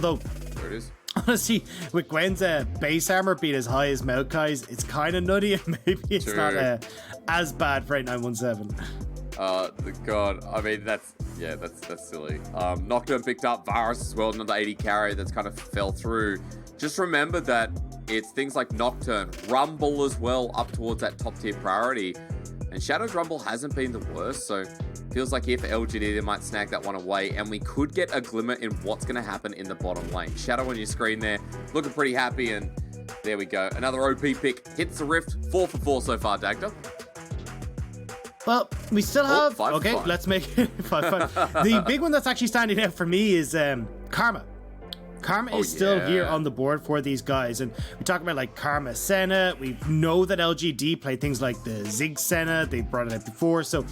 Though, There it is. honestly, with Gwen's base armor being as high as Maokai's, it's kind of nutty, and maybe it's not as bad for 8917. God, I mean, that's silly. Nocturne picked up Varus as well, another 80 carry that's kind of fell through. Just remember that it's things like Nocturne, Rumble as well, up towards that top tier priority. And Shadow's Rumble hasn't been the worst, so feels like here for LGD they might snag that one away, and we could get a glimmer in what's going to happen in the bottom lane. Shadow on your screen there, looking pretty happy, and there we go. Another OP pick, hits the Rift, 4 for 4 so far, Dagda. Well, we still have... five okay, for five. let's make it 5-5. The big one that's actually standing out for me is Karma. Karma is still here on the board for these guys, and we talk about like Karma Senna. We know that LGD play things like the Zig Senna. They brought it out before, so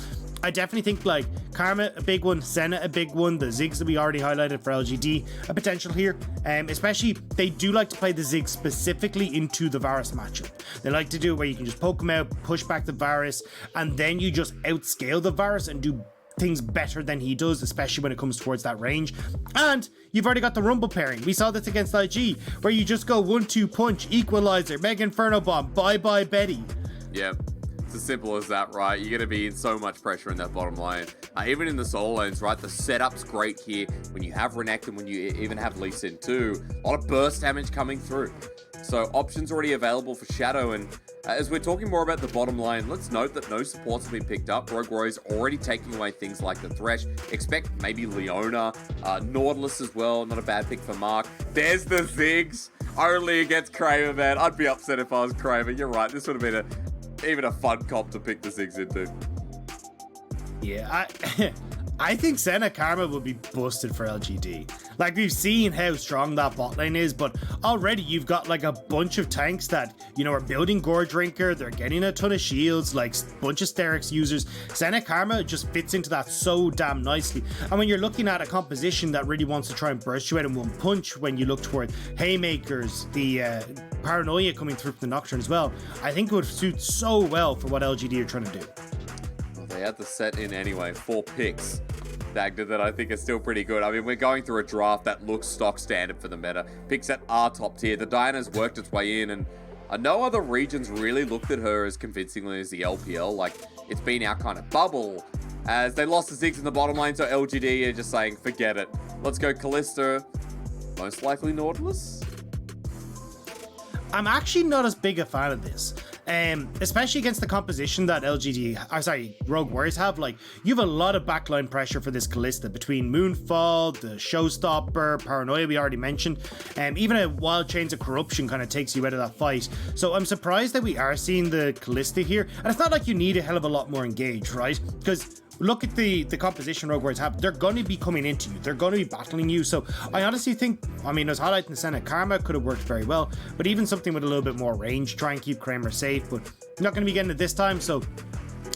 I definitely think like Karma a big one, Senna a big one, the Zigs that we already highlighted for LGD a potential here. Especially they do like to play the Zig specifically into the Varus matchup. They like to do it where you can just poke them out, push back the Varus, and then you just outscale the Varus and do things better than he does, especially when it comes towards that range. And you've already got the Rumble pairing. We saw this against IG, where you just go 1-2 punch, equalizer, Mega Inferno Bomb, bye-bye Betty. Yeah, it's as simple as that, right? You're going to be in so much pressure in that bottom lane. Even in the solo lanes, right? The setup's great here. When you have Renekton, when you even have Lee Sin too, a lot of burst damage coming through. So options already available for Shadow, and as we're talking more about the bottom lane, let's note that no supports have been picked up. Rogue Warrior's already taking away things like the Thresh. Expect maybe Leona, Nautilus as well. Not a bad pick for Mark. There's the Zigs, only against Kramer, man. I'd be upset if I was Kramer. You're right. This would have been even a fun comp to pick the Zigs into. Yeah, I think Senna Karma will be busted for LGD. Like, we've seen how strong that bot lane is, but already you've got like a bunch of tanks that, you know, are building Gore Drinker, they're getting a ton of shields, like a bunch of Hysterics users. Senna Karma just fits into that so damn nicely. And when you're looking at a composition that really wants to try and burst you out in one punch, when you look toward Haymakers, the Paranoia coming through from the Nocturne as well, I think it would suit so well for what LGD are trying to do. They had the Sett in anyway, 4 picks. Dagda that I think is still pretty good. I mean, we're going through a draft that looks stock standard for the meta. Picks that are top tier. The Diana's worked its way in, and no other regions really looked at her as convincingly as the LPL. Like, it's been our kind of bubble. As they lost the Ziggs in the bottom lane, so LGD are just saying, forget it. Let's go Kalista. Most likely Nautilus? I'm actually not as big a fan of this. Especially against the composition that Rogue Warriors have. Like, you have a lot of backline pressure for this Kalista between Moonfall, the Showstopper, Paranoia we already mentioned, even a Wild Chains of Corruption kind of takes you out of that fight. So I'm surprised that we are seeing the Kalista here, and it's not like you need a hell of a lot more engaged, right? Because look at the composition Rogue Warriors have. They're going to be coming into you. They're going to be battling you. So I honestly think, I mean, I was highlighting the Senna Karma could have worked very well, but even something with a little bit more range, try and keep Kramer safe, but not going to be getting it this time. So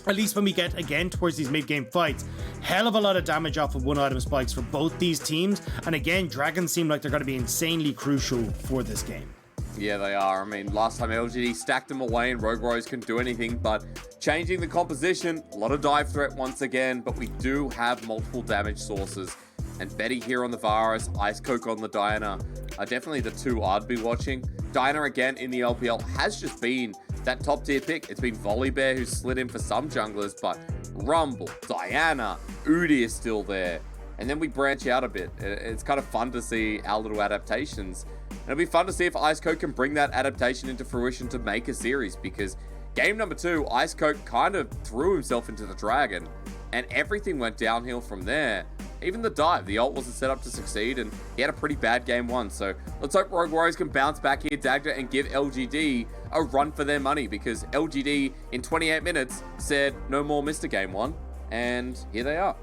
at least when we get again towards these mid-game fights, hell of a lot of damage off of one item spikes for both these teams. And again, Dragons seem like they're going to be insanely crucial for this game. Yeah, they are. I mean, last time LGD stacked them away and Rogue Warriors couldn't do anything, but changing the composition, a lot of dive threat once again, but we do have multiple damage sources. And Betty here on the Varus, IceCoke on the Diana are definitely the two I'd be watching. Diana again in the LPL has just been that top tier pick. It's been Volibear who's slid in for some junglers, but Rumble, Diana, Udi is still there. And then we branch out a bit. It's kind of fun to see our little adaptations. And it'll be fun to see if IceCoke can bring that adaptation into fruition to make a series, because game number 2, IceCoke kind of threw himself into the dragon and everything went downhill from there. Even the dive, the ult wasn't set up to succeed, and he had a pretty bad game 1. So let's hope Rogue Warriors can bounce back here, Dagda, and give LGD a run for their money, because LGD in 28 minutes said no more Mr. Game 1, and here they are.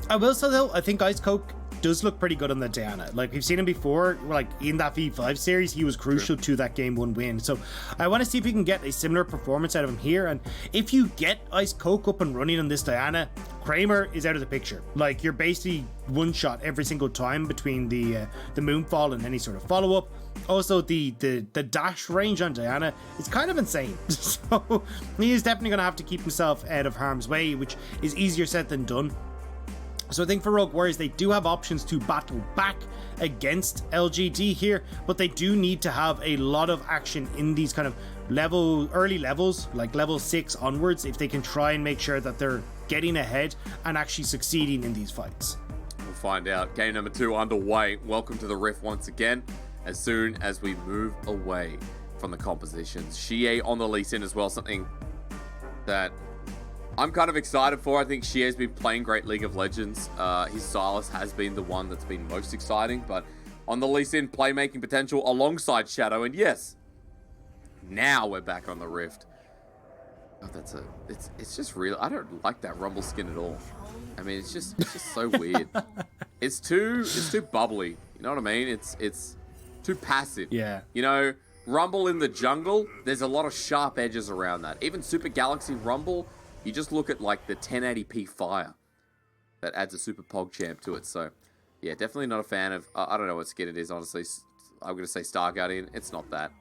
I will say though, I think IceCoke does look pretty good on the Diana. Like, we've seen him before, like in that V5 series, he was crucial to that game 1 win. So I want to see if we can get a similar performance out of him here. And if you get IceCoke up and running on this Diana, Kramer is out of the picture. Like, you're basically one shot every single time between the Moonfall and any sort of follow up. Also, the dash range on Diana is kind of insane. So he is definitely going to have to keep himself out of harm's way, which is easier said than done. So I think for Rogue Warriors, they do have options to battle back against LGD here, but they do need to have a lot of action in these kind of early levels, like level 6 onwards, if they can try and make sure that they're getting ahead and actually succeeding in these fights. We'll find out. Game number 2 underway. Welcome to the Rift once again. As soon as we move away from the compositions, Xiye on the Lee Sin as well, something that I'm kind of excited for. I think Xiye's been playing great League of Legends. His Silas has been the one that's been most exciting, but on the Lee Sin, playmaking potential alongside Shadow, and yes, now we're back on the Rift. Oh, it's just real. I don't like that Rumble skin at all. I mean, it's just so weird. It's too bubbly. You know what I mean? It's too passive. Yeah. You know, Rumble in the jungle, there's a lot of sharp edges around that. Even Super Galaxy Rumble, you just look at like the 1080p fire that adds a Super Pog Champ to it. So, yeah, definitely not a fan of. I don't know what skin it is, honestly. I'm gonna say Star Guardian. It's not that.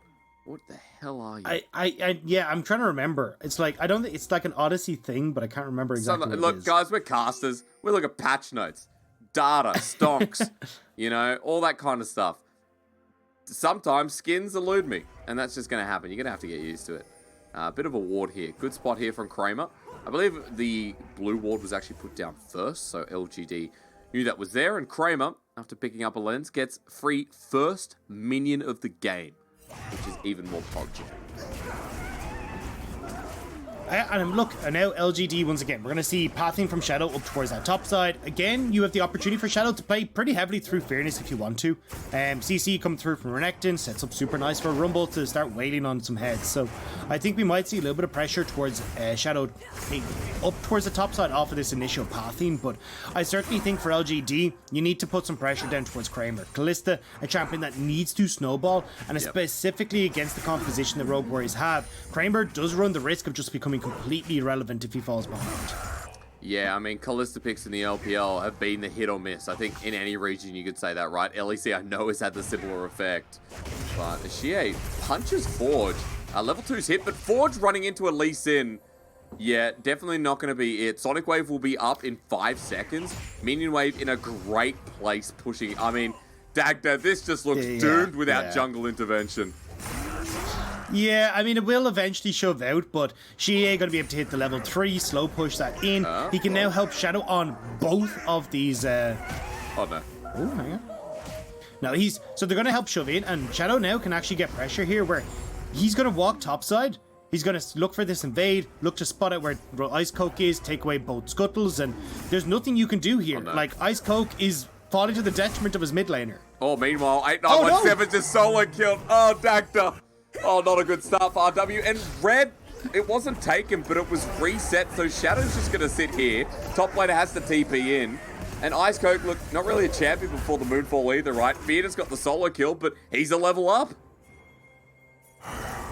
What the hell are you? Yeah, I'm trying to remember. It's like, I don't think it's like an Odyssey thing, but I can't remember exactly what look, it is. guys, we're casters. We look at patch notes, data, stonks, you know, all that kind of stuff. Sometimes skins elude me, and that's just going to happen. You're going to have to get used to it. A bit of a ward here. Good spot here from Kramer. I believe the blue ward was actually put down first, so LGD knew that was there, and Kramer, after picking up a lens, gets free first minion of the game, which is even more PogChamp. And look, now LGD once again, we're going to see pathing from Shadow up towards that top side. Again, you have the opportunity for Shadow to play pretty heavily through Fearness if you want to. CC coming through from Renekton, sets up super nice for Rumble to start wailing on some heads. So I think we might see a little bit of pressure towards Shadow up towards the top side off of this initial pathing. But I certainly think for LGD, you need to put some pressure down towards Kramer. Kalista, a champion that needs to snowball, and specifically against the composition the Rogue Warriors have, Kramer does run the risk of just becoming completely irrelevant if he falls behind. Yeah, I mean, Kalista picks in the LPL have been the hit or miss. I think in any region you could say that, right? LEC, I know, has had the similar effect. But Xiye punches Forge. Level 2's hit, but Forge running into a Lee Sin. Yeah, definitely not going to be it. Sonic Wave will be up in 5 seconds. Minion Wave in a great place pushing. I mean, Dagda, this just looks doomed without jungle intervention. Yeah, I mean, it will eventually shove out, but Xiye going to be able to hit the level 3, slow push that in. He can now help Shadow on both of these. Oh, no. Oh, hang on. No, so they're going to help shove in, and Shadow now can actually get pressure here where he's going to walk topside. He's going to look for this invade, look to spot out where IceCoke is, take away both scuttles, and there's nothing you can do here. Oh, no. Like, IceCoke is falling to the detriment of his mid laner. Oh, meanwhile, 8917 just solo killed. Oh, Dagda. Oh, not a good start for RW. And Red, it wasn't taken, but it was reset. So Shadow's just going to sit here. Top laner has the TP in. And IceCoke, look, not really a champion before the Moonfall either, right? Fearness got the solo kill, but he's a level up.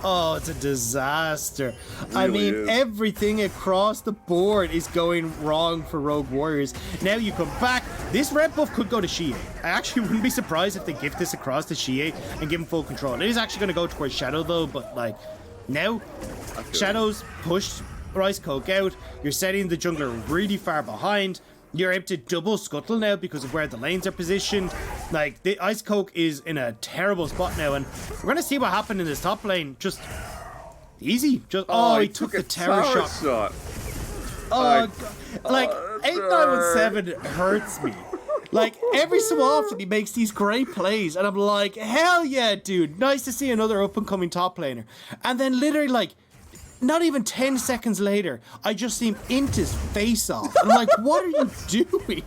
Oh, it's a disaster. Really I mean, is. everything across the board is going wrong for Rogue Warriors. Now you come back. This red buff could go to Xiye. I actually wouldn't be surprised if they gift this across to Xiye and give him full control. It is actually going to go towards Shadow, though, but, like, now Shadow's pushed IceCoke out. You're setting the jungler really far behind. You're able to double scuttle now because of where the lanes are positioned. Like, the IceCoke is in a terrible spot now, and we're going to see what happened in this top lane. Just easy. Just he took the terror shot. Oh, God. Like, 8917 hurts me. Like, every so often he makes these great plays, and I'm like, hell yeah, dude. Nice to see another up-and-coming top laner. And then literally, like, not even 10 seconds later, I just see him int his face off. I'm like, what are you doing?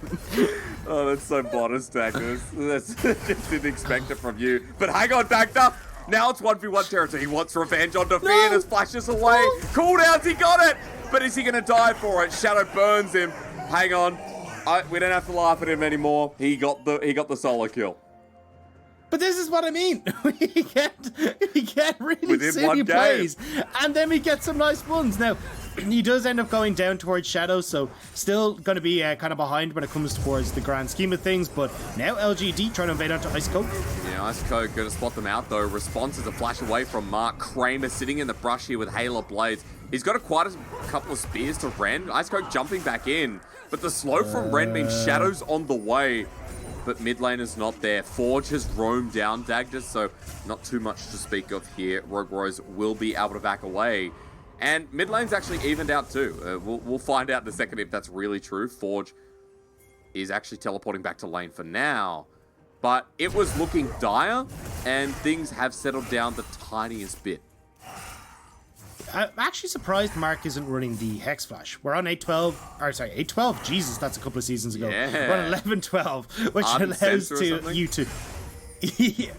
Oh, that's so bonus, Dagda. That's just didn't expect it from you. But hang on, Dagda. Now it's 1v1 territory. He wants revenge on Fearness, flashes away. Cooldowns, he got it. But is he going to die for it? Shadow burns him. Hang on. We don't have to laugh at him anymore. He got the solo kill. But this is what I mean. He get really Within silly one game. plays, and then we get some nice ones. Now, he does end up going down towards Shadow, so still going to be kind of behind when it comes towards the grand scheme of things. But now LGD trying to invade onto IceCoke. Yeah, IceCoke going to spot them out, though. Response is a flash away from Mark. Kramer sitting in the brush here with Halo Blades. He's got quite a couple of spears to Ren. IceCoke jumping back in. But the slow from Ren means Shadow's on the way. But mid lane is not there. Forge has roamed down Dagda, so not too much to speak of here. Rogue Warriors will be able to back away. And mid lane's actually evened out too. We'll find out in a second if that's really true. Forge is actually teleporting back to lane for now. But it was looking dire, and things have settled down the tiniest bit. I'm actually surprised Mark isn't running the Hex Flash. We're on 8-12, or sorry, 8-12? Jesus, that's a couple of seasons ago. Yeah. We're on 11-12, which allows you to...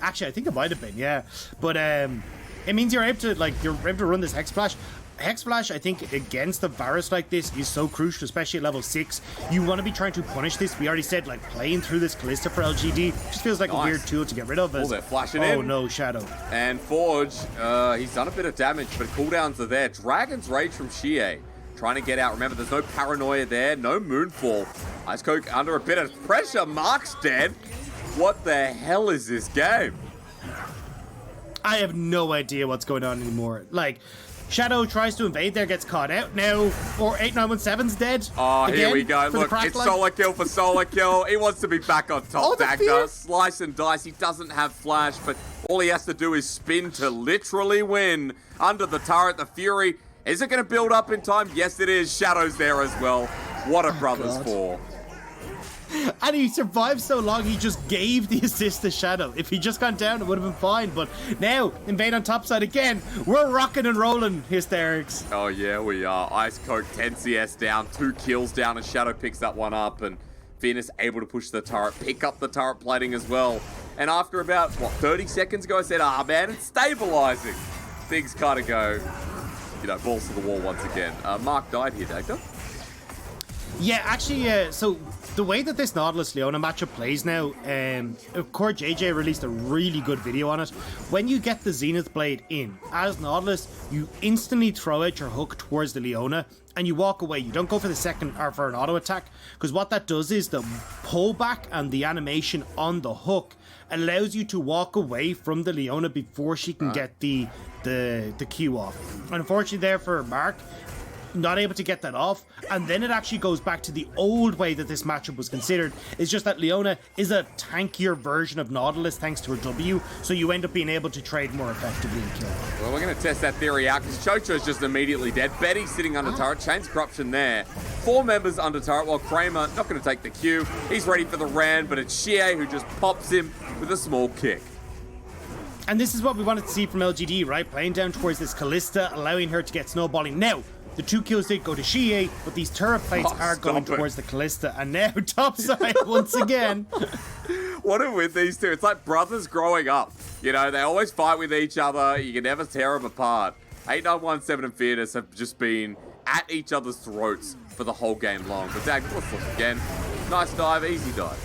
Actually, I think it might have been, yeah. But it means you're able to run this Hex Flash. Hex Flash, I think, against the Varus like this is so crucial, especially at level 6. You want to be trying to punish this. We already said, like, playing through this Kalista for LGD just feels like a weird tool to get rid of. They're flashing in. Oh, no, Shadow. And Forge, he's done a bit of damage, but cooldowns are there. Dragon's Rage from Xiye, trying to get out. Remember, there's no Paranoia there, no Moonfall. IceCoke under a bit of pressure. Mark's dead. What the hell is this game? I have no idea what's going on anymore. Like... Shadow tries to invade there, gets caught out. Now, 8917's dead. Oh, here we go. Look, it's solo kill for solo kill. He wants to be back on top, Dagda. Slice and dice. He doesn't have flash, but all he has to do is spin to literally win. Under the turret, the Fury. Is it going to build up in time? Yes, it is. Shadow's there as well. What a brothers for. And he survived so long, he just gave the assist to Shadow. If he just gone down, it would have been fine. But now, invade on top side again. We're rocking and rolling, Hysterics. Oh, yeah, we are. IceCoke 10 CS down, 2 kills down, and Shadow picks that one up. And Fearness able to push the turret, pick up the turret plating as well. And after about, 30 seconds ago, I said, man, it's stabilizing. Things kind of go, balls to the wall once again. Mark died here, Dagda. Yeah, actually, so the way that this Nautilus-Leona matchup plays now, QiuQiu released a really good video on it. When you get the Zenith Blade in, as Nautilus, you instantly throw out your hook towards the Leona, and you walk away. You don't go for the second, or for an auto attack, because what that does is the pullback and the animation on the hook allows you to walk away from the Leona before she can get the Q off. Unfortunately there for Mark, not able to get that off, and then it actually goes back to the old way that this matchup was considered. It's just that Leona is a tankier version of Nautilus thanks to her W, so you end up being able to trade more effectively and kill her. Well, we're going to test that theory out because Chocho's just immediately dead. Betty's sitting under turret, Chain's Corruption there. 4 members under turret, while Kramer not going to take the Q. He's ready for the Ran, but it's Xiye who just pops him with a small kick. And this is what we wanted to see from LGD, right? Playing down towards this Kalista, allowing her to get snowballing. Now, the 2 kills did go to Xiye, but these turret plates are going towards the Kalista. And now topside once again. What are with these two? It's like brothers growing up. They always fight with each other. You can never tear them apart. 8917 and Fearness have just been at each other's throats for the whole game long. But Dag, let's look again. Nice dive, easy dive.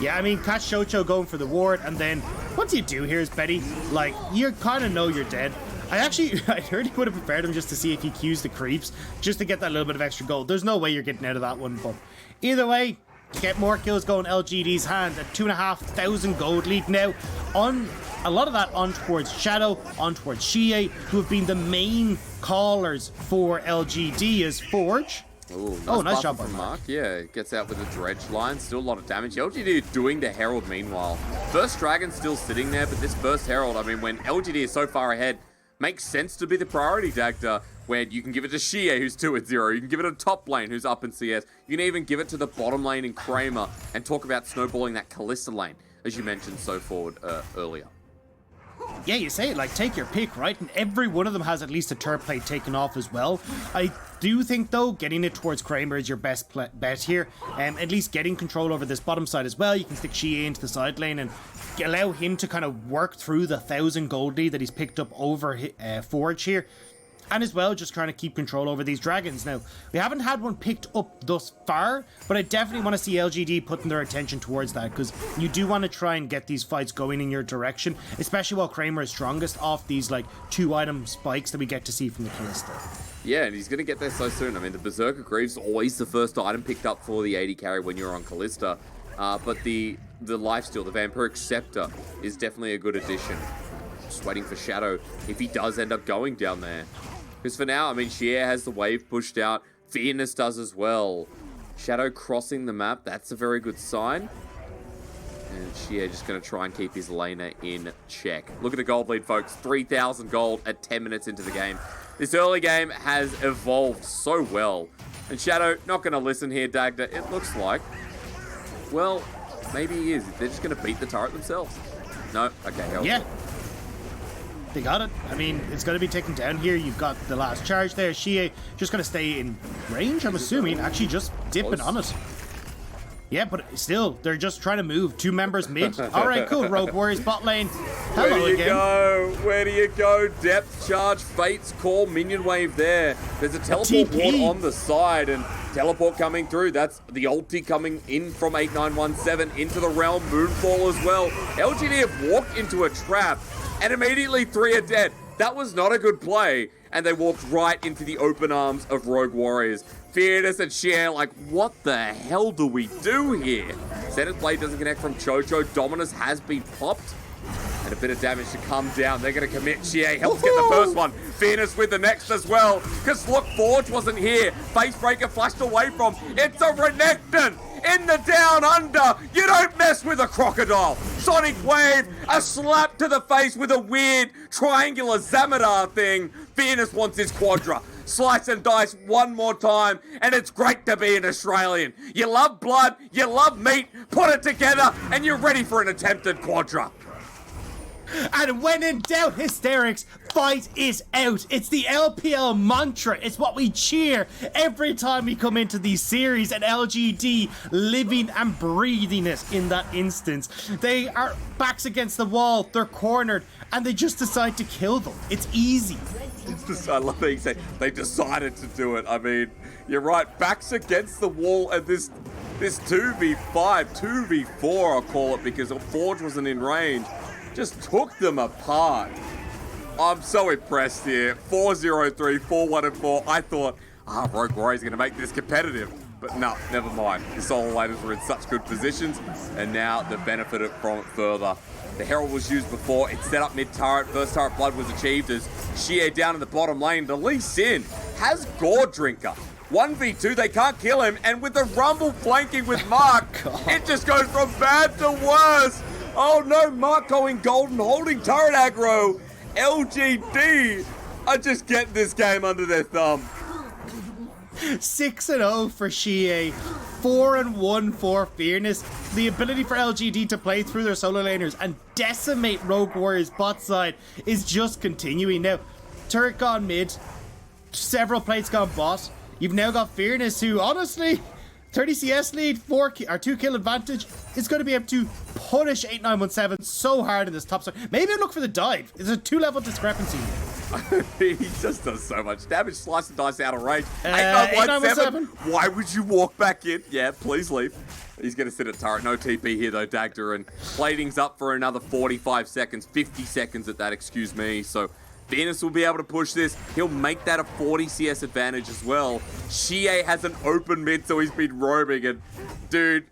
Yeah, I mean, catch Chocho going for the ward, and then what do you do here is Betty, like, you kind of know you're dead. I heard he would have prepared him just to see if he Qs the creeps, just to get that little bit of extra gold. There's no way you're getting out of that one, but either way, get more kills going LGD's hand at 2,500 gold lead now. On a lot of that on towards Shadow, on towards Xiye, who have been the main callers for LGD as Forge. Ooh, nice job from Mark. Yeah, gets out with a dredge line. Still a lot of damage. LGD doing the Herald meanwhile. First Dragon still sitting there, but this first Herald, I mean, when LGD is so far ahead, makes sense to be the priority, Dagda, where you can give it to Xiye, who's 2-0. You can give it to top lane, who's up in CS. You can even give it to the bottom lane in Kramer and talk about snowballing that Kalista lane, as you mentioned so forward earlier. Yeah, you say it, like, take your pick, right? And every one of them has at least a turret plate taken off as well. I do think, though, getting it towards Kramer is your best bet here. At least getting control over this bottom side as well. You can stick Xiye into the side lane and allow him to kind of work through the 1,000 gold lead that he's picked up over Forge here. And as well, just trying to keep control over these dragons. Now, we haven't had one picked up thus far, but I definitely want to see LGD putting their attention towards that, because you do want to try and get these fights going in your direction, especially while Kramer is strongest off these, like, 2-item spikes that we get to see from the Kalista. Yeah, and he's going to get there so soon. I mean, the Berserker Greaves always the first item picked up for the AD carry when you're on Kalista, but the lifesteal, the Vampiric Scepter, is definitely a good addition. Just waiting for Shadow if he does end up going down there. Because for now, I mean, Xiye has the wave pushed out. Fearness does as well. Shadow crossing the map, that's a very good sign. And Xiye just going to try and keep his laner in check. Look at the gold lead, folks. 3,000 gold at 10 minutes into the game. This early game has evolved so well. And Shadow, not going to listen here, Dagda. It looks like, well, maybe he is. They're just going to beat the turret themselves. No? Okay, hell yeah. They got it. I mean, it's going to be taken down here. You've got the last charge there. Xiye just going to stay in range, I'm assuming. Actually just dipping on it. Yeah, but still, they're just trying to move. 2 members mid. All right, cool. Rogue Warriors bot lane. Hello again. Where do you go? Where do you go? Depth charge, Fate's Call, minion wave there. There's a teleport ward on the side, and teleport coming through. That's the ulti coming in from 8917 into the realm. Moonfall as well. LGD have walked into a trap, and immediately 3 are dead. That was not a good play, and they walked right into the open arms of Rogue Warriors. Fearness and Xiye like, what the hell do we do here? Sett's blade doesn't connect from Chocho. Dominus has been popped. And a bit of damage to come down. They're going to commit. Xiye helps get the first one. Fearness with the next as well. Because look, Forge wasn't here. Facebreaker flashed away from. It's a Renekton in the down under. You don't mess with a crocodile. Sonic Wave, a slap to the face with a weird triangular Zamadar thing. Fearness wants his quadra. Slice and dice one more time, and it's great to be an Australian. You love blood, you love meat, put it together, and you're ready for an attempted quadra. And when in doubt, Hysterics, fight is out. It's the LPL mantra. It's what we cheer every time we come into these series, and LGD living and breathing it in that instance. They are backs against the wall, they're cornered, and they just decide to kill them. It's easy. I love that you say they decided to do it. I mean, you're right, backs against the wall, and this 2v5, 2v4 I'll call it, because Forge wasn't in range, just took them apart. I'm so impressed here. 4-0-3, 4-1-4. I thought, Rogue Warriors are going to make this competitive. But no, never mind. The solo laners were in such good positions, and now they've benefited from it further. The Herald was used before. It set up mid-turret. First turret blood was achieved as Xiye down in the bottom lane. The Lee Sin has Gore Drinker. 1v2, they can't kill him. And with the Rumble flanking with Mark, it just goes from bad to worse. Oh no, Mark going golden, holding turret aggro. LGD are just getting this game under their thumb. 6-0 for Xiye, 4-1 for Fearness. The ability for LGD to play through their solo laners and decimate Rogue Warriors bot side is just continuing. Now, turret gone mid, several plates gone bot. You've now got Fearness, who honestly, 30 CS lead, 2 kill advantage, is going to be able to punish 8917 so hard in this top side. Maybe look for the dive. It's a 2-level discrepancy. He just does so much damage. Slice and dice out of range. 8917. Why would you walk back in? Yeah, please leave. He's going to sit at turret. No TP here though, Dagda. And plating's up for another 45 seconds. 50 seconds at that, excuse me. So Fearness will be able to push this. He'll make that a 40 CS advantage as well. Xiye has an open mid, so he's been roaming. And dude,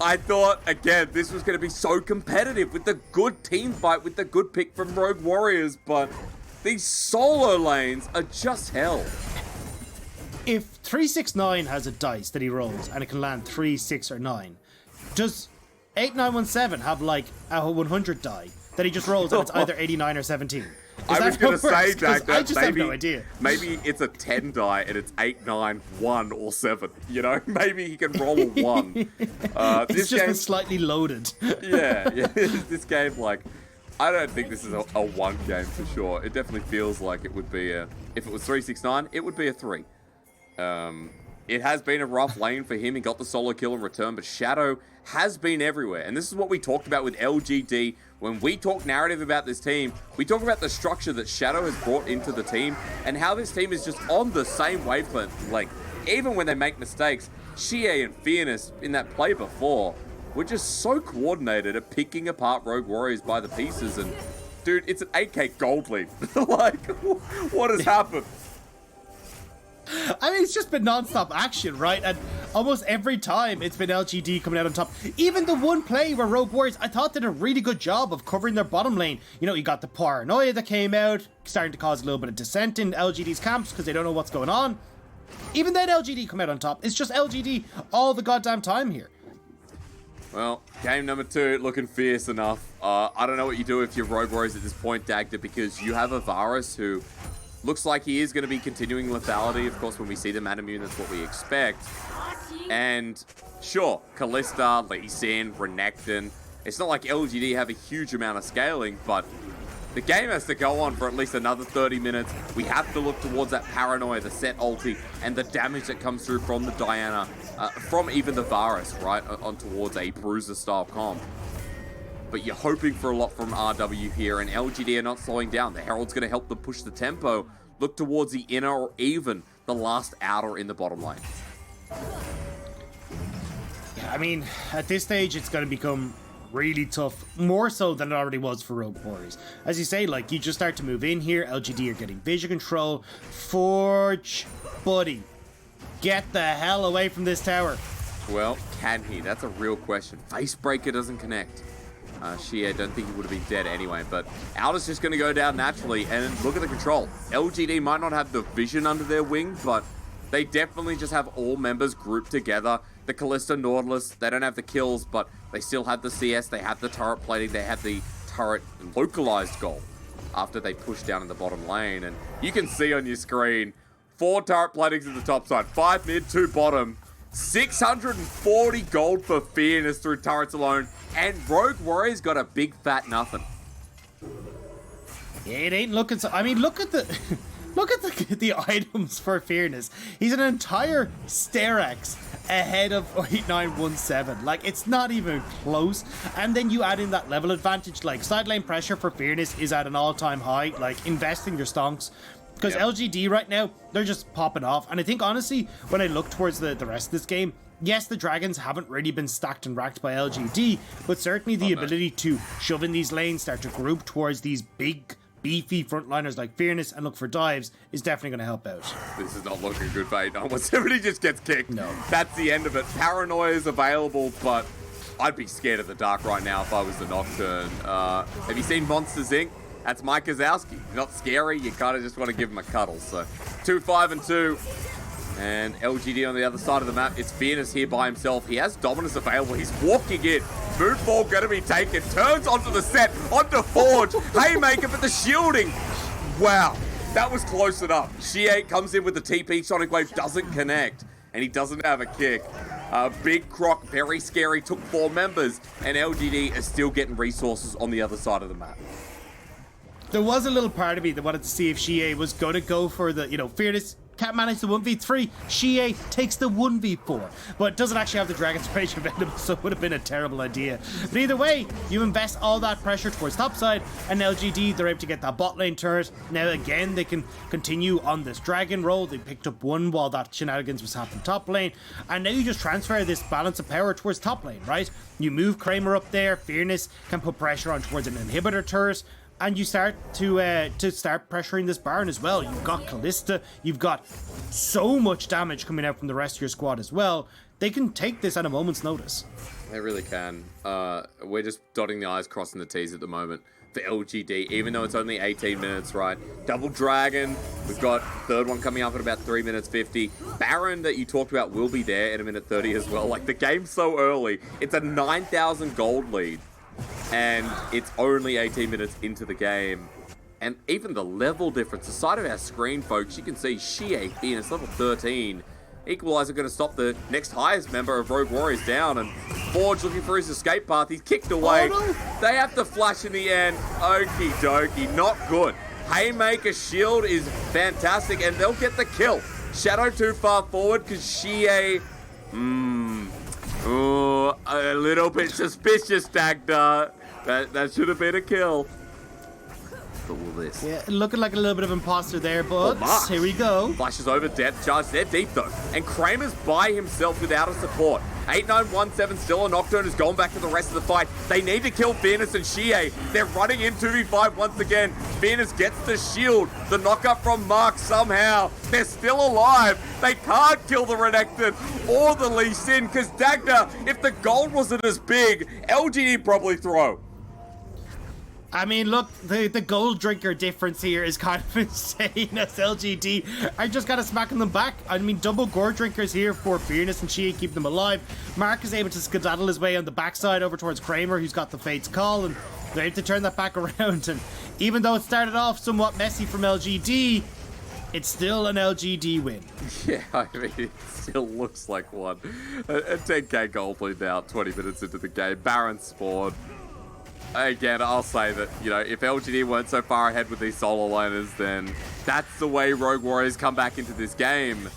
I thought, again, this was going to be so competitive with the good team fight, with the good pick from Rogue Warriors. But these solo lanes are just hell. If 369 has a dice that he rolls and it can land 3, 6, or 9, does 8917 have like a 100 die that he just rolls and it's either 89 or 17? I was going to say, Dagda, I just have no idea. Maybe it's a 10 die and it's 8, 9, 1, or 7. You know, maybe he can roll a 1. It's just been slightly loaded. Yeah. This game, like, I don't think this is a 1 game for sure. It definitely feels like it would be a, if it was 369, it would be a 3. It has been a rough lane for him. He got the solo kill in return, but Shadow has been everywhere. And this is what we talked about with LGD. When we talk narrative about this team, we talk about the structure that Shadow has brought into the team and how this team is just on the same wavelength. Like, even when they make mistakes, Xiye and Fearness in that play before were just so coordinated at picking apart Rogue Warriors by the pieces. And dude, it's an 8k gold lead. Like, what has happened? I mean, it's just been non-stop action, right? And almost every time it's been LGD coming out on top. Even the one play where Rogue Warriors, I thought, did a really good job of covering their bottom lane. You know, you got the paranoia that came out, starting to cause a little bit of dissent in LGD's camps because they don't know what's going on. Even then LGD come out on top. It's just LGD all the goddamn time here. Well, game number 2 looking fierce enough. I don't know what you do if you're Rogue Warriors at this point, Dagda, because you have a Varus who looks like he is going to be continuing lethality. Of course, when we see the man immune, that's what we expect. And sure, Kalista, Lee Sin, Renekton. It's not like LGD have a huge amount of scaling, but the game has to go on for at least another 30 minutes. We have to look towards that paranoia, the Sett ulti, and the damage that comes through from the Diana, from even the Varus, right, on towards a bruiser-style comp. But you're hoping for a lot from RW here, and LGD are not slowing down. The Herald's going to help them push the tempo. Look towards the inner or even the last outer in the bottom lane. Yeah, I mean, at this stage, it's going to become really tough, more so than it already was for Rogue Warriors. As you say, like, you just start to move in here. LGD are getting vision control. Forge, buddy, get the hell away from this tower. Well, can he? That's a real question. Facebreaker doesn't connect. Xiye, don't think he would have been dead anyway, but Alda's just going to go down naturally, and look at the control. LGD might not have the vision under their wing, but they definitely just have all members grouped together. The Kalista, Nautilus, they don't have the kills, but they still have the CS, they have the turret plating, they have the turret localized goal after they push down in the bottom lane. And you can see on your screen, 4 turret platings at the top side, 5 mid, 2 bottom, 640 gold for Fearness through turrets alone, and Rogue Warriors got a big fat nothing. Yeah, it ain't looking so... I mean, look at the... Look at the items for Fearness. He's an entire Styrax ahead of 8917. Like, it's not even close. And then you add in that level advantage. Like, side lane pressure for Fearness is at an all-time high. Like, invest in your stonks. Because LGD right now, they're just popping off. And I think, honestly, when I look towards the rest of this game, yes, the dragons haven't really been stacked and racked by LGD, but certainly the ability to shove in these lanes, start to group towards these big, beefy frontliners like Fearness and look for dives is definitely going to help out. This is not looking good, mate. Almost everybody just gets kicked. No. That's the end of it. Paranoia is available, but I'd be scared of the dark right now if I was the Nocturne. Have you seen Monsters Inc.? That's Mike Wazowski. Not scary, you kind of just want to give him a cuddle. So 2-5-2. And LGD on the other side of the map. It's Fearness here by himself. He has Dominus available. He's walking in. Moonfall going to be taken. Turns onto the Sett. Onto Forge. Haymaker for the shielding. Wow. That was close enough. Xiye comes in with the TP. Sonic Wave doesn't connect. And he doesn't have a kick. Big Croc, very scary. Took 4 members. And LGD is still getting resources on the other side of the map. There was a little part of me that wanted to see if Xiye was going to go for the, Fearness can't manage the 1v3. Xiye takes the 1v4, but doesn't actually have the Dragon's Rage available, so it would have been a terrible idea. But either way, you invest all that pressure towards topside, and LGD, they're able to get that bot lane turret. Now again, they can continue on this dragon roll. They picked up 1 while that shenanigans was happening top lane, and now you just transfer this balance of power towards top lane, right? You move Kramer up there, Fearness can put pressure on towards an inhibitor turret, and you start to start pressuring this Baron as well. You've got Kalista, you've got so much damage coming out from the rest of your squad as well. They can take this at a moment's notice. They really can. We're just dotting the I's, crossing the T's at the moment for LGD, even though it's only 18 minutes, right? Double Dragon, we've got third one coming up at about 3 minutes 50. Baron that you talked about will be there at 1:30 as well. Like, the game's so early. It's a 9,000 gold lead. And it's only 18 minutes into the game. And even the level difference, the side of our screen, folks, you can see Xiye being at level 13. Equalizer going to stop the next highest member of Rogue Warriors down. And Forge looking for his escape path. He's kicked away. Oh, no. They have to flash in the end. Okie dokie, not good. Haymaker shield is fantastic, and they'll get the kill. Shadow too far forward because Xiye... Oh, a little bit suspicious, Dagda. That should have been a kill. But will this? Yeah, looking like a little bit of imposter there, but here we go. Flashes over depth charge. They're deep though. And Kramer's by himself without a support. 8917 still a Nocturne has gone back to the rest of the fight. They need to kill Fearness and Xiye. They're running in 2v5 once again. Fearness gets the shield. The knockup from Mark somehow. They're still alive. They can't kill the Renekton or the Lee Sin because Dagda, if the gold wasn't as big, LGD probably throw. I mean, look, the gold drinker difference here is kind of insane as LGD are just kind of smacking them back. I mean, double gold drinkers here for Fearness and Xiye keep them alive. Mark is able to skedaddle his way on the backside over towards Kramer, who's got the Fate's Call, and they're able to turn that back around. And even though it started off somewhat messy from LGD, it's still an LGD win. Yeah, I mean, it still looks like one. A 10k gold lead now, 20 minutes into the game. Baron spawned. Again, I'll say that, you know, if LGD weren't so far ahead with these solo liners, then that's the way Rogue Warriors come back into this game.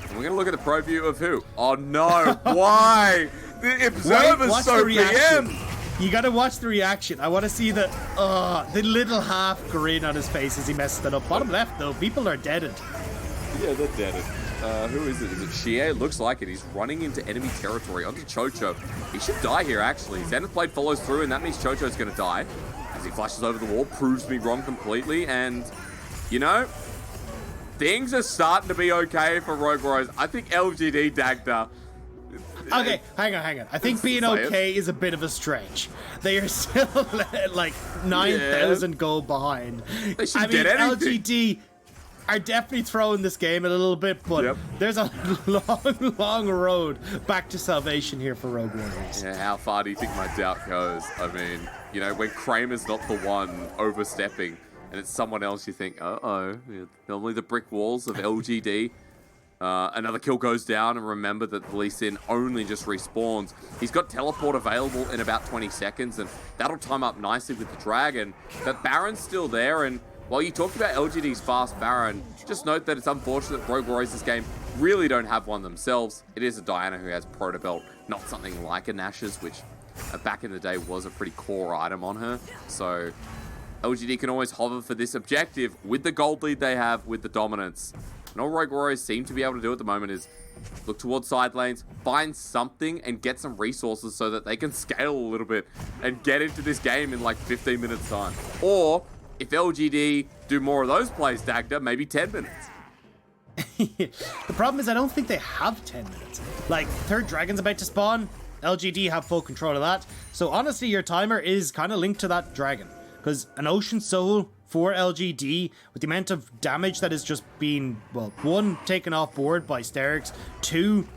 And we're going to look at the pro view of who? Oh no, why? The Observer's so PM! You gotta watch the reaction. I want to see the little half grin on his face as he messes that up. Bottom left, though, people are deaded. Yeah, they're deaded. Who is it? Is it Xiye? Looks like it. He's running into enemy territory onto QiuQiu. He should die here, actually. Zenith Blade follows through, and that means QiuQiu's going to die. As he flashes over the wall, proves me wrong completely, and, you know, things are starting to be okay for Rogue Warriors. I think LGD Dagda. Okay, hang on. I think being okay is a bit of a stretch. They are still like 9,000 gold behind. They should get anything. LGD are definitely throwing this game a little bit, but there's a long road back to salvation here for Rogue Warriors. Yeah, how far do you think my doubt goes? I mean, you know, when Kramer's not the one overstepping and it's someone else, you think, uh-oh. Normally the brick walls of LGD. Another kill goes down, and remember that Lee Sin only just respawns. He's got teleport available in about 20 seconds, and that'll time up nicely with the dragon. But Baron's still there, and while you talked about LGD's fast Baron, just note that it's unfortunate Rogue Warriors this game really don't have one themselves. It is a Diana who has Proto Belt, not something like a Nash's, which back in the day was a pretty core item on her. So LGD can always hover for this objective with the gold lead they have, with the dominance. And all Rogue Warriors seem to be able to do at the moment is look towards side lanes, find something, and get some resources so that they can scale a little bit and get into this game in like 15 minutes time. Or, if LGD do more of those plays, Dagda, maybe 10 minutes. The problem is I don't think they have 10 minutes. Like, third dragon's about to spawn, LGD have full control of that. So honestly, your timer is kind of linked to that dragon. Because an Ocean Soul for LGD, with the amount of damage that is just being, well, one, taken off board by Hysterics, two,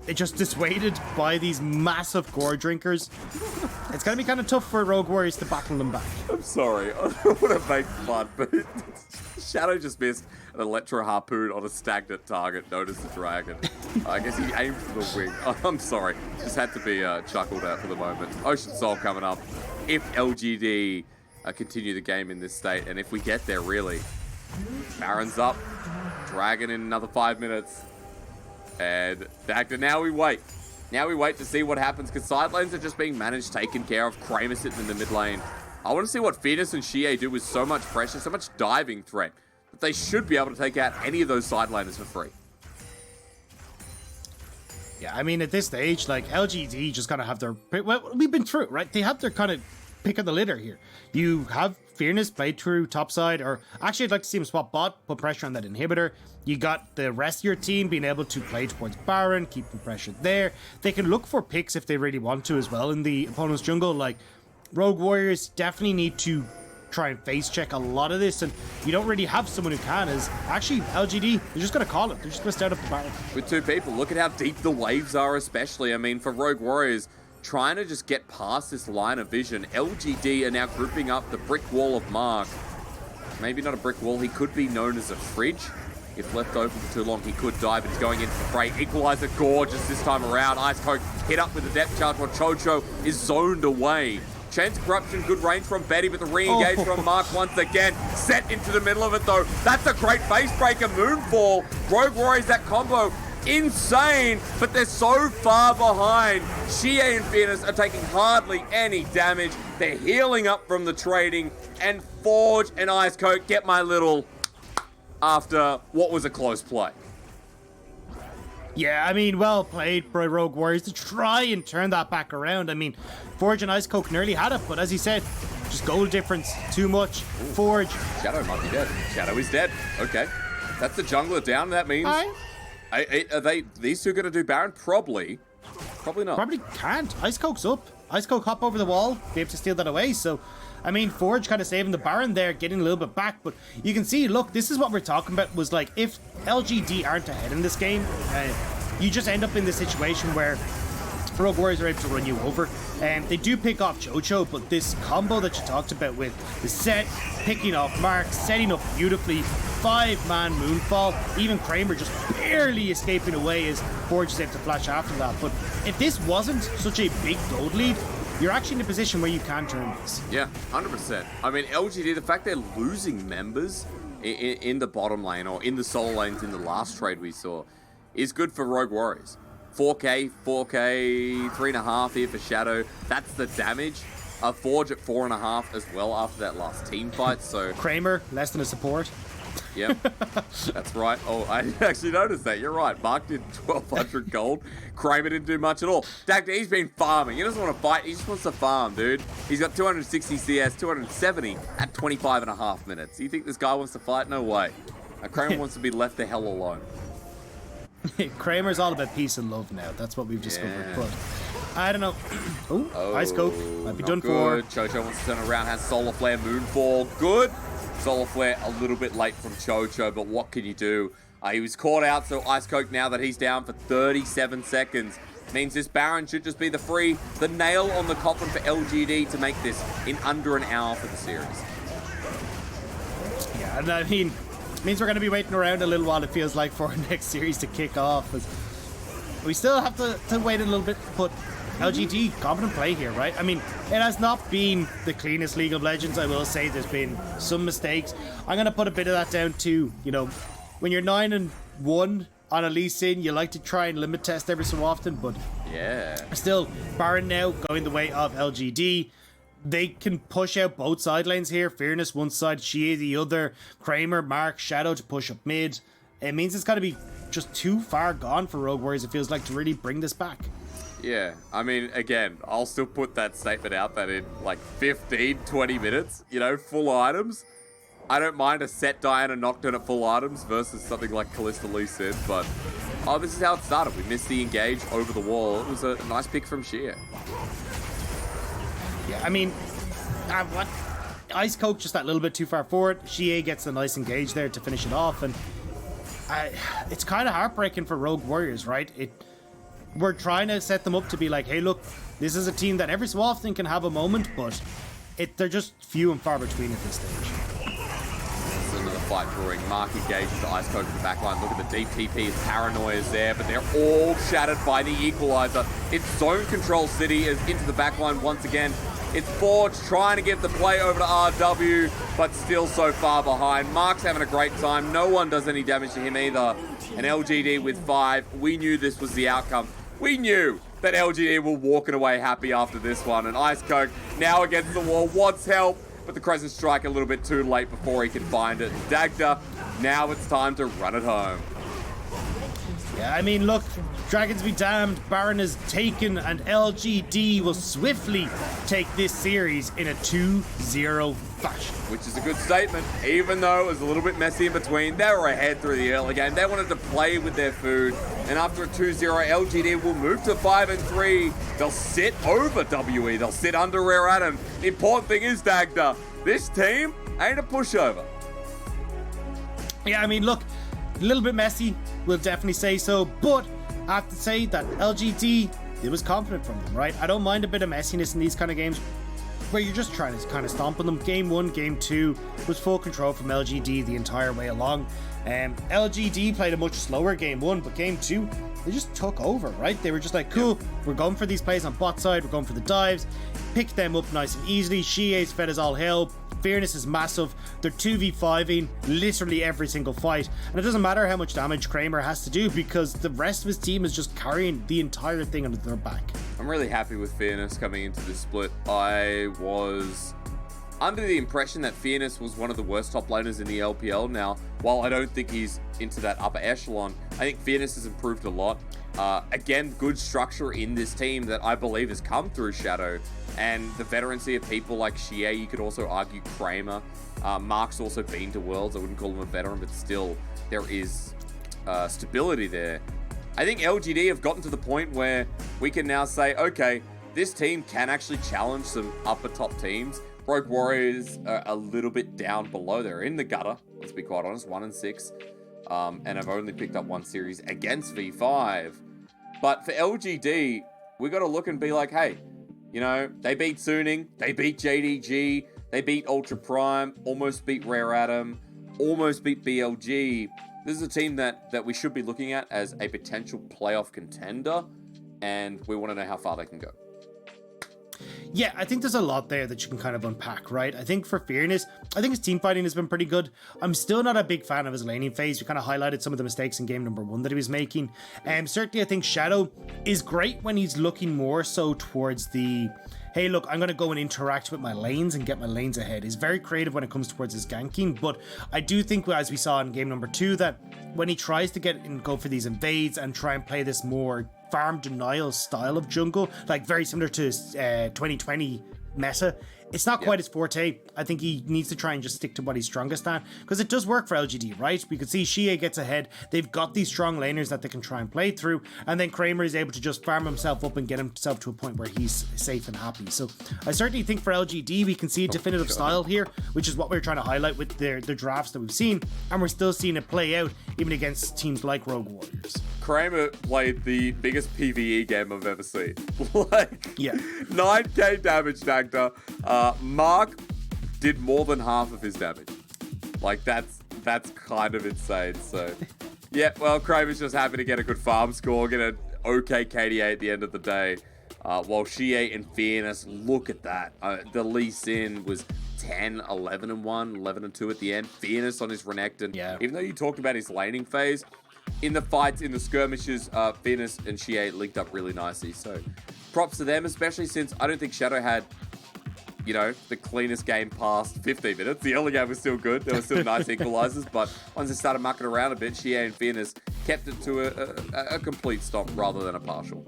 it just dissuaded by these massive gore drinkers. It's going to be kind of tough for Rogue Warriors to battle them back. I'm sorry, I don't want to make fun, but Shadow just missed an Electro Harpoon on a stagnant target known as the Dragon. I guess he aimed for the wing. I'm sorry, just had to be chuckled at for the moment. Ocean Soul coming up. If LGD continue the game in this state, and if we get there, really. Baron's up. Dragon in another 5 minutes. And Dagda, now we wait. Now we wait to see what happens, because side lanes are just being managed, taken care of. Kramer sitting in the mid lane. I want to see what Fearness and Xiye do with so much pressure, so much diving threat, that they should be able to take out any of those side laners for free. Yeah, I mean, at this stage, like, LGD just kind of have their... Well, we've been through it, right? They have their kind of pick of the litter here. You have Fearness played through topside, or actually I'd like to see him swap bot, put pressure on that inhibitor. You got the rest of your team being able to play towards Baron, keep the pressure there. They can look for picks if they really want to as well in the opponent's jungle. Like, Rogue Warriors definitely need to try and face check a lot of this, and you don't really have someone who can. As actually LGD, they're just going to call it. They're just going to start up the Baron. With two people, look at how deep the waves are, especially. I mean, for Rogue Warriors, trying to just get past this line of vision. LGD are now grouping up the brick wall of Mark. Maybe not a brick wall, he could be known as a fridge. If left open for too long, he could die, but he's going into the fray. Equalizer gorgeous this time around. IceCoke hit up with the depth charge while QiuQiu is zoned away. Chance Corruption, good range from Betty, but the re-engage from Mark once again. Sett into the middle of it though. That's a great face breaker. Moonfall. Rogue Warriors, that combo. Insane, but they're so far behind. Xiye and Fearness are taking hardly any damage. They're healing up from the trading, and Forge and IceCoke get my little after what was a close play. Yeah, I mean, well played by Rogue Warriors to try and turn that back around. I mean, Forge and IceCoke nearly had it, but as you said, just goal difference, too much. Ooh. Forge. Shadow might be dead. Shadow is dead. Okay. That's the jungler down. That means... Are these two going to do Baron? Probably. Probably not. Probably can't. IceCoke's up. IceCoke hop over the wall, be able to steal that away. So, I mean, Forge kind of saving the Baron there, getting a little bit back. But you can see, look, this is what we're talking about, was like, if LGD aren't ahead in this game, you just end up in this situation where Rogue Warriors are able to run you over. And they do pick off Jojo, but this combo that you talked about with the Sett, picking off Mark, setting up beautifully, 5-man Moonfall, even Kramer just barely escaping away as Forge is able to flash after that. But if this wasn't such a big gold lead, you're actually in a position where you can turn this. Yeah, 100%. I mean, LGD, the fact they're losing members in the bottom lane or in the solo lanes in the last trade we saw is good for Rogue Warriors. 4K, 3.5 here for Shadow. That's the damage. Forge at 4.5 as well after that last team fight. So Kramer, less than a support. Yep, that's right. Oh, I didn't actually notice that. You're right. Mark did 1,200 gold. Kramer didn't do much at all. Dagda, he's been farming. He doesn't want to fight. He just wants to farm, dude. He's got 260 CS, 270 at 25.5 minutes. You think this guy wants to fight? No way. Kramer wants to be left the hell alone. Kramer's all about peace and love now. That's what we've discovered. But I don't know. Oh, IceCoke might be done for. Chocho wants to turn around. Has Solar Flare, Moonfall. Good. Solar Flare a little bit late from Chocho, but what can you do? He was caught out, so IceCoke, now that he's down for 37 seconds, means this Baron should just be the nail on the coffin for LGD to make this in under an hour for the series. Yeah, and I mean, it means we're going to be waiting around a little while, it feels like, for our next series to kick off. We still have to wait a little bit, but LGD, confident play here, right? I mean, it has not been the cleanest League of Legends, I will say. There's been some mistakes. I'm going to put a bit of that down to, you know, when you're 9-1 on a Lee Sin, you like to try and limit test every so often, but yeah, still, Baron now going the way of LGD. They can push out both side lanes here. Fearness one side, Xiye the other, Kramer, Mark, Shadow to push up mid. It means it's got to be just too far gone for Rogue Warriors, it feels like, to really bring this back. Yeah, I mean, again, I'll still put that statement out that in like 15, 20 minutes, you know, full items. I don't mind a Sett die and a Nocturne at full items versus something like Kalista Lee Sin, but this is how it started. We missed the engage over the wall. It was a nice pick from Xiye. Yeah, I mean, what? IceCoke just that little bit too far forward. Xiye gets the nice engage there to finish it off, and it's kind of heartbreaking for Rogue Warriors, right? We're trying to set them up to be like, hey, look, this is a team that every so often can have a moment, but they're just few and far between at this stage. This is another fight brewing. Mark engages the IceCoke in the backline. Look at the deep TP. Paranoia is there, but they're all shattered by the equalizer. It's zone control city is into the backline once again. It's Forge trying to get the play over to RW, but still so far behind. Mark's having a great time. No one does any damage to him either. And LGD with 5. We knew this was the outcome. We knew that LGD were walking away happy after this one. And IceCoke now against the wall wants help, but the Crescent Strike a little bit too late before he can find it. Dagda, now it's time to run it home. Yeah, I mean, look, Dragons be damned, Baron is taken, and LGD will swiftly take this series in a 2-0 fashion. Which is a good statement, even though it was a little bit messy in between. They were ahead through the early game. They wanted to play with their food, and after a 2-0, LGD will move to 5-3. They'll sit over WE. They'll sit under Rare Adam. The important thing is, Dagda, this team ain't a pushover. Yeah, I mean, look, a little bit messy, we'll definitely say so, but I have to say that LGD, it was confident from them, right? I don't mind a bit of messiness in these kind of games where you're just trying to kind of stomp on them. Game 1, Game 2 was full control from LGD the entire way along. LGD played a much slower Game 1, but Game 2, they just took over, right? They were just like, cool, we're going for these plays on bot side, we're going for the dives, pick them up nice and easily. Xiye's fed as all hell. Fearness is massive. They're 2v5ing literally every single fight, and it doesn't matter how much damage Kramer has to do because the rest of his team is just carrying the entire thing under their back. I'm really happy with Fearness coming into this split. I was under the impression that Fearness was one of the worst top laners in the LPL. Now, while I don't think he's into that upper echelon, I think Fearness has improved a lot. Again, good structure in this team that I believe has come through Shadow, and the veterancy of people like Xiye. You could also argue Kramer. Mark's also been to Worlds. I wouldn't call him a veteran, but still, there is stability there. I think LGD have gotten to the point where we can now say, okay, this team can actually challenge some upper top teams. Rogue Warriors are a little bit down below. They're in the gutter, let's be quite honest, 1-6. And I've only picked up one series against V5. But for LGD, we got to look and be like, hey, you know, they beat Suning, they beat JDG, they beat Ultra Prime, almost beat Rare Atom, almost beat BLG. This is a team that we should be looking at as a potential playoff contender, and we want to know how far they can go. Yeah, I think there's a lot there that you can kind of unpack, right? I think for Fearness, I think his team fighting has been pretty good. I'm still not a big fan of his laning phase. We kind of highlighted some of the mistakes in game number 1 that he was making. Certainly, I think Shadow is great when he's looking more so towards the, hey, look, I'm going to go and interact with my lanes and get my lanes ahead. He's very creative when it comes towards his ganking, but I do think, as we saw in game number 2, that when he tries to get and go for these invades and try and play this more farm denial style of jungle, like very similar to 2020 meta, it's not quite his forte. I think he needs to try and just stick to what he's strongest at, because it does work for LGD, right? We could see Xiye gets ahead. They've got these strong laners that they can try and play through, and then Kramer is able to just farm himself up and get himself to a point where he's safe and happy. So I certainly think for LGD, we can see a definitive style here, which is what we're trying to highlight with the drafts that we've seen, and we're still seeing it play out even against teams like Rogue Warriors. Kramer played the biggest PvE game I've ever seen. Like, yeah, 9k damage, Dagda. Mark did more than half of his damage. Like, that's kind of insane. So, yeah, well, Kramer's just happy to get a good farm score, get an okay KDA at the end of the day. While Xiye and Fearness, look at that. The Lee Sin was 10, 11 and 1, 11 and 2 at the end. Fearness on his Renekton. Yeah. Even though you talked about his laning phase, in the fights, in the skirmishes, Fearness and Xiye linked up really nicely. So props to them, especially since I don't think Shadow had, you know, the cleanest game past 15 minutes. The early game was still good. There were still nice equalizers, but once they started mucking around a bit, Xiye and Fearness kept it to a complete stop rather than a partial.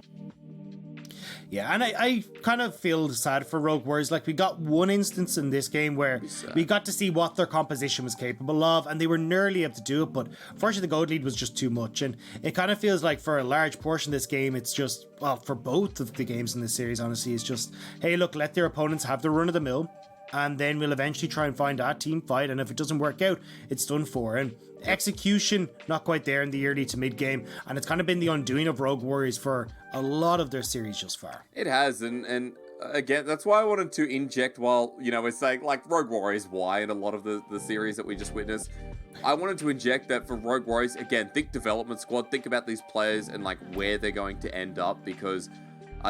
Yeah, and I kind of feel sad for Rogue Warriors. Like, we got one instance in this game where we got to see what their composition was capable of, and they were nearly able to do it, but unfortunately the gold lead was just too much. And it kind of feels like for a large portion of this game, it's just, well, for both of the games in this series, honestly, it's just, hey, look, let their opponents have their run of the mill, and then we'll eventually try and find that team fight, and if it doesn't work out, it's done for. And execution, not quite there in the early to mid game, and it's kind of been the undoing of Rogue Warriors for a lot of their series just far. It has, and again, that's why I wanted to inject while, you know, we're saying, like, Rogue Warriors, why, in a lot of the series that we just witnessed. I wanted to inject that for Rogue Warriors, again, think development squad, think about these players and, like, where they're going to end up, because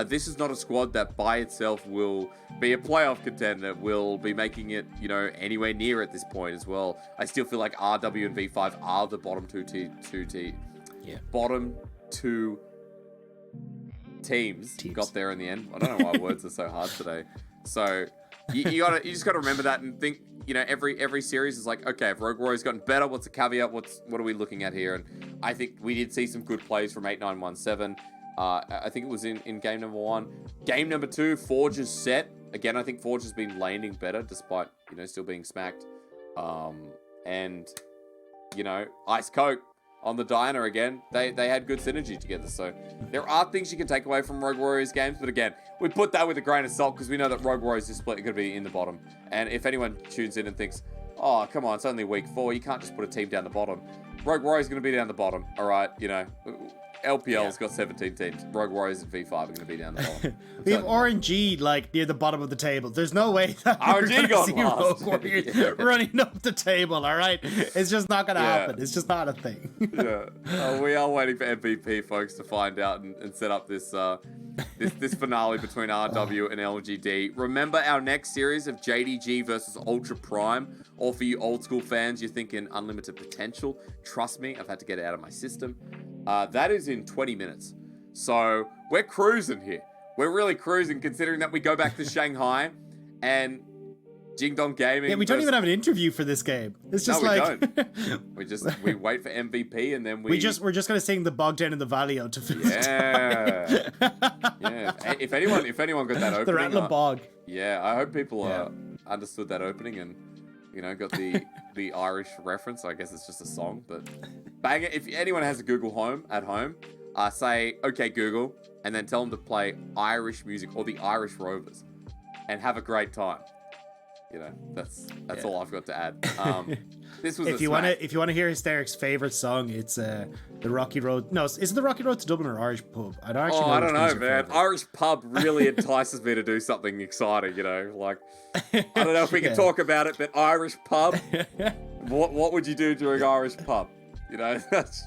this is not a squad that by itself will be a playoff contender, will be making it, you know, anywhere near at this point as well. I still feel like RW and V5 are the bottom bottom two teams got there in the end. I don't know why words are so hard today. So you just gotta remember that and think, you know, every series is like, okay, if Rogue Warrior's gotten better, what's the caveat? What are we looking at here? And I think we did see some good plays from 8917. I think it was in game number 1. Game number 2, Forge is Sett. Again, I think Forge has been laning better despite, you know, still being smacked. And, you know, IceCoke on the Diana again. They had good synergy together. So there are things you can take away from Rogue Warriors games. But again, we put that with a grain of salt because we know that Rogue Warriors is split going to be in the bottom. And if anyone tunes in and thinks, oh, come on, it's only week 4. You can't just put a team down the bottom. Rogue Warriors is going to be down the bottom. All right, you know. LPL's got 17 teams. Rogue Warriors and V5 are going to be down the bottom. We have RNG like near the bottom of the table. There's no way that we're going to see Rogue Warriors running up the table. All right, it's just not going to happen. It's just not a thing. We are waiting for MVP folks to find out and set up this this finale between RW and LGD. Remember our next series of JDG versus Ultra Prime. Or for you old school fans, you're thinking unlimited potential. Trust me, I've had to get it out of my system. That is in 20 minutes. So we're cruising here. We're really cruising considering that we go back to Shanghai and Jingdong Gaming. Yeah, we don't even have an interview for this game. It's just we like... don't. we wait for MVP and then we're just going to sing the Bogdan and the Valio to finish. Yeah. Yeah. If anyone got that opening. The Rattling Bog. Yeah, I hope people understood that opening and, you know, got the Irish reference. I guess it's just a song, but bang it. If anyone has a Google Home at home, say, okay, Google, and then tell them to play Irish music or the Irish Rovers and have a great time. You know, that's all I've got to add. This was if you want to hear Hysterics' favorite song, it's the Rocky Road. No, is it the Rocky Road to Dublin or Irish Pub? I don't actually know. I don't know, man. Favorite. Irish Pub really entices me to do something exciting. You know, like I don't know if we can talk about it, but Irish Pub. What would you do during Irish Pub? You know, that's